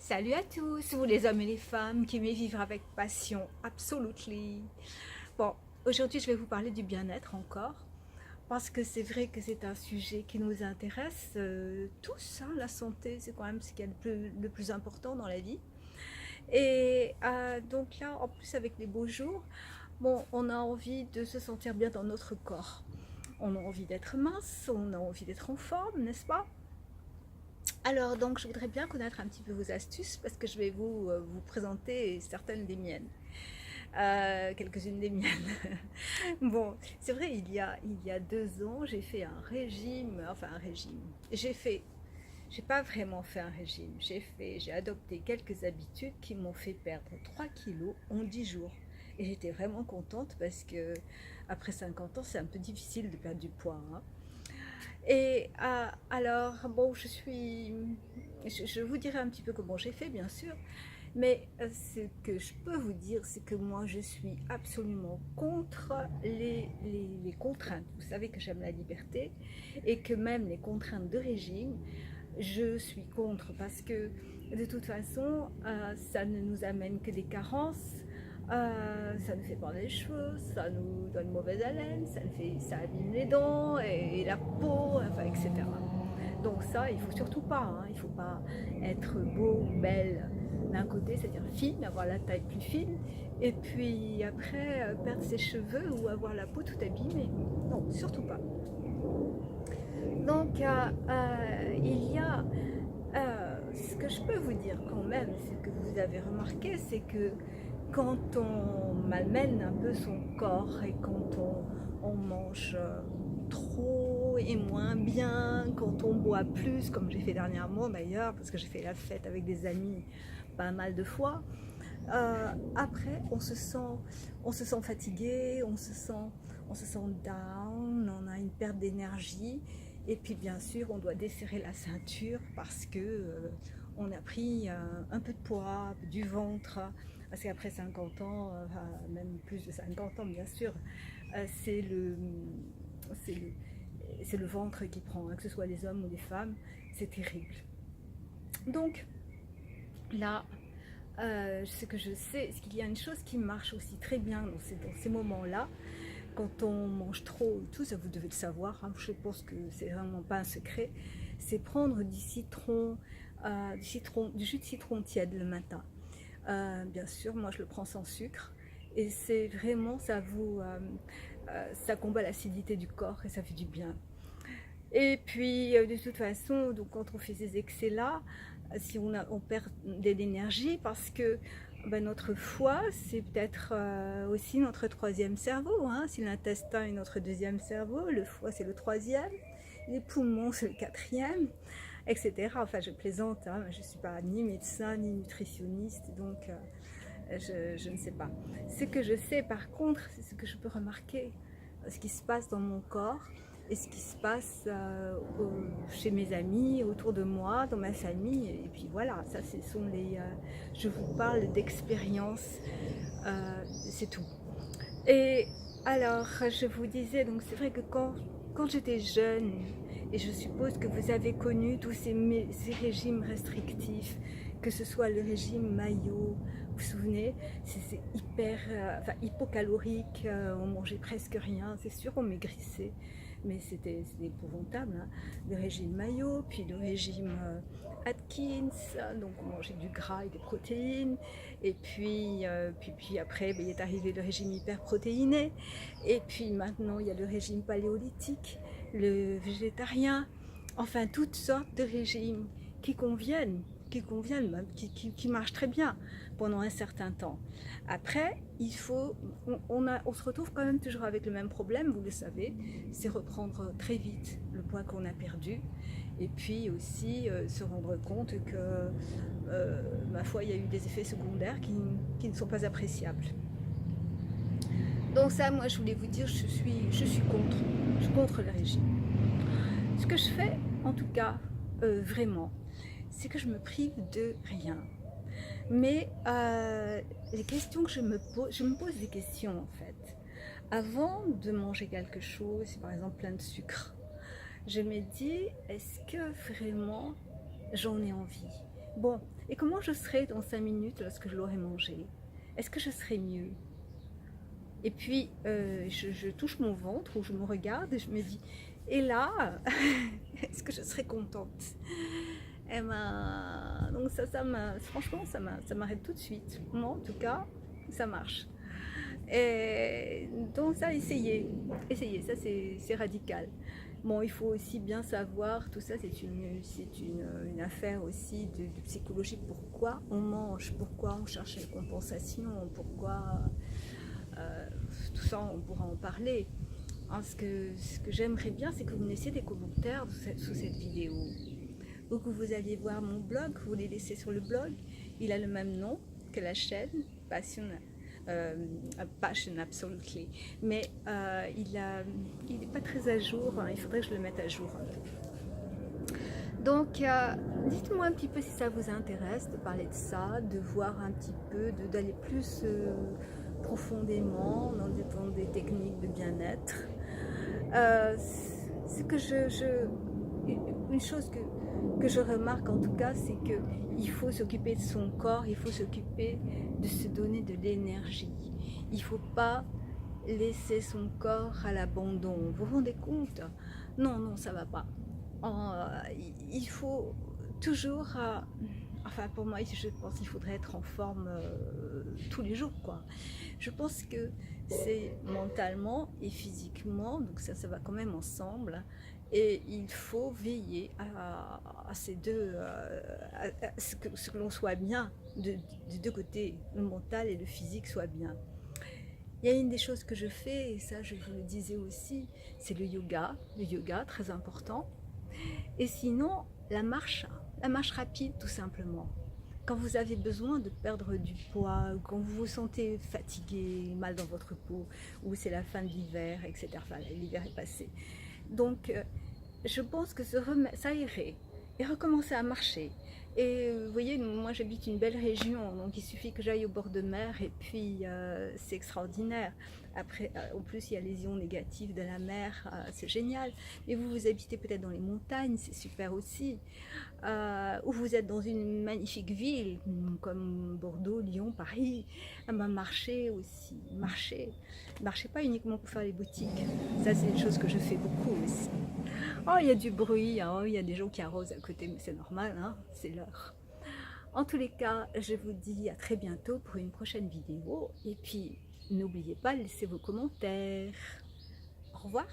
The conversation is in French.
Salut à tous, vous les hommes et les femmes qui aimez vivre avec passion, absolutely. Bon, aujourd'hui je vais vous parler du bien-être encore, parce que c'est vrai que c'est un sujet qui nous intéresse tous, hein. La santé c'est quand même ce qu'il y a le plus important dans la vie. Et donc là, en plus avec les beaux jours, bon, on a envie de se sentir bien dans notre corps. On a envie d'être mince, on a envie d'être en forme, n'est-ce pas? Alors donc je voudrais bien connaître un petit peu vos astuces parce que je vais vous présenter certaines des miennes, quelques-unes des miennes. Bon, c'est vrai, il y a 2 ans, j'ai fait un régime, enfin un régime. J'ai pas vraiment fait un régime, j'ai adopté quelques habitudes qui m'ont fait perdre 3 kilos en 10 jours. Et j'étais vraiment contente parce que après 50 ans, c'est un peu difficile de perdre du poids, hein. Et alors, bon, je vous dirai un petit peu comment j'ai fait, bien sûr, mais ce que je peux vous dire, c'est que moi, je suis absolument contre les contraintes. Vous savez que j'aime la liberté et que même les contraintes de régime, je suis contre parce que de toute façon, ça ne nous amène que des carences. Ça nous fait perdre les cheveux, ça nous donne mauvaise haleine, ça abîme les dents et la peau, enfin, etc. Donc ça, il faut surtout pas, hein. Il faut pas être beau ou belle d'un côté, c'est-à-dire fine, avoir la taille plus fine, et puis après perdre ses cheveux ou avoir la peau tout abîmée. Non, surtout pas. Donc il y a ce que je peux vous dire quand même, c'est que vous avez remarqué, c'est que quand on malmène un peu son corps et quand on mange trop et moins bien, quand on boit plus, comme j'ai fait dernièrement d'ailleurs, parce que j'ai fait la fête avec des amis pas mal de fois, après on se sent fatigué, on se sent down, on a une perte d'énergie. Et puis bien sûr, on doit desserrer la ceinture parce que on a pris un peu de poids, du ventre. Parce qu'après 50 ans, même plus de 50 ans bien sûr, c'est c'est le, c'est le ventre qui prend, hein, que ce soit les hommes ou les femmes, c'est terrible. Donc là, ce que je sais, c'est qu'il y a une chose qui marche aussi très bien dans ces moments-là, quand on mange trop et tout, ça vous devez le savoir, hein, je pense que c'est vraiment pas un secret, c'est prendre du jus de citron tiède le matin. Bien sûr, moi je le prends sans sucre et c'est vraiment, ça combat l'acidité du corps et ça fait du bien. Et puis de toute façon, donc, quand on fait ces excès-là, si on perd de l'énergie parce que ben, notre foie, c'est peut-être aussi notre troisième cerveau, hein. Si l'intestin est notre deuxième cerveau, le foie c'est le troisième, les poumons c'est le quatrième, etc. Enfin, je plaisante, hein, je ne suis pas ni médecin ni nutritionniste, donc je ne sais pas. Ce que je sais par contre, c'est ce que je peux remarquer, ce qui se passe dans mon corps et ce qui se passe chez mes amis, autour de moi, dans ma famille. Et puis voilà, ça ce sont je vous parle d'expérience, c'est tout. Et alors, je vous disais, donc c'est vrai que quand j'étais jeune, et je suppose que vous avez connu tous ces régimes restrictifs, que ce soit le régime Mayo, vous vous souvenez, c'est hyper, enfin, hypocalorique, on mangeait presque rien, c'est sûr on maigrissait, mais c'était épouvantable, hein. Le régime Mayo, puis le régime Atkins, donc on mangeait du gras et des protéines, et puis après ben, il est arrivé le régime hyperprotéiné, et puis maintenant il y a le régime paléolithique, le végétarien, enfin toutes sortes de régimes qui marchent très bien pendant un certain temps. Après, on se retrouve quand même toujours avec le même problème, vous le savez, c'est reprendre très vite le poids qu'on a perdu, et puis aussi se rendre compte que, ma foi, il y a eu des effets secondaires qui ne sont pas appréciables. Donc ça, moi, je voulais vous dire, je suis contre le régime. Ce que je fais, en tout cas, vraiment, c'est que je me prive de rien. Mais les questions que je me pose des questions en fait. Avant de manger quelque chose, par exemple plein de sucre, je me dis, est-ce que vraiment j'en ai envie? Bon, et comment je serai dans 5 minutes lorsque je l'aurai mangé? Est-ce que je serai mieux? Et puis, je touche mon ventre ou je me regarde et je me dis, et là, est-ce que je serai contente? Et ben, donc franchement, ça m'arrête tout de suite. Moi, en tout cas, ça marche. Et donc ça, essayez, ça c'est radical. Bon, il faut aussi bien savoir, tout ça c'est une affaire aussi de psychologie, pourquoi on mange, pourquoi on cherche une compensation, pourquoi euh, tout ça on pourra en parler. Hein, ce que j'aimerais bien, c'est que vous me laissiez des commentaires sous cette vidéo. Ou que vous alliez voir mon blog, vous les laissez sur le blog. Il a le même nom que la chaîne, Passion Absolutely. Mais il n'est pas très à jour, hein, il faudrait que je le mette à jour. Donc, dites-moi un petit peu si ça vous intéresse de parler de ça, de voir un petit peu, d'aller plus profondément dans des techniques de bien-être. Ce que une chose que je remarque en tout cas, c'est qu'il faut s'occuper de son corps, il faut s'occuper de se donner de l'énergie. Il ne faut pas laisser son corps à l'abandon. Vous vous rendez compte? Non, non, ça ne va pas. Il faut toujours, enfin pour moi, je pense qu'il faudrait être en forme tous les jours, quoi. Je pense que c'est mentalement et physiquement, donc ça va quand même ensemble. Et il faut veiller à ces deux, à ce que l'on soit bien des deux côtés, le mental et le physique soient bien. Il y a une des choses que je fais, et ça je vous le disais aussi, c'est le yoga très important. Et sinon, la marche rapide tout simplement. Quand vous avez besoin de perdre du poids, ou quand vous vous sentez fatigué, mal dans votre peau, ou c'est la fin de l'hiver, etc. Enfin, l'hiver est passé. Donc, je pense que ça irait. Et recommencer à marcher. Et vous voyez, moi j'habite une belle région, donc il suffit que j'aille au bord de mer et puis c'est extraordinaire. Après, en plus, il y a les ions négatifs de la mer, c'est génial. Mais vous habitez peut-être dans les montagnes, c'est super aussi. Ou vous êtes dans une magnifique ville, comme Bordeaux, Lyon, Paris. Ah ben, marchez aussi, marchez. Marchez pas uniquement pour faire les boutiques. Ça, c'est une chose que je fais beaucoup aussi. Oh, il y a du bruit, hein, il y a des gens qui arrosent à côté, mais c'est normal, hein, c'est l'heure. En tous les cas, je vous dis à très bientôt pour une prochaine vidéo. Et puis, n'oubliez pas de laisser vos commentaires. Au revoir.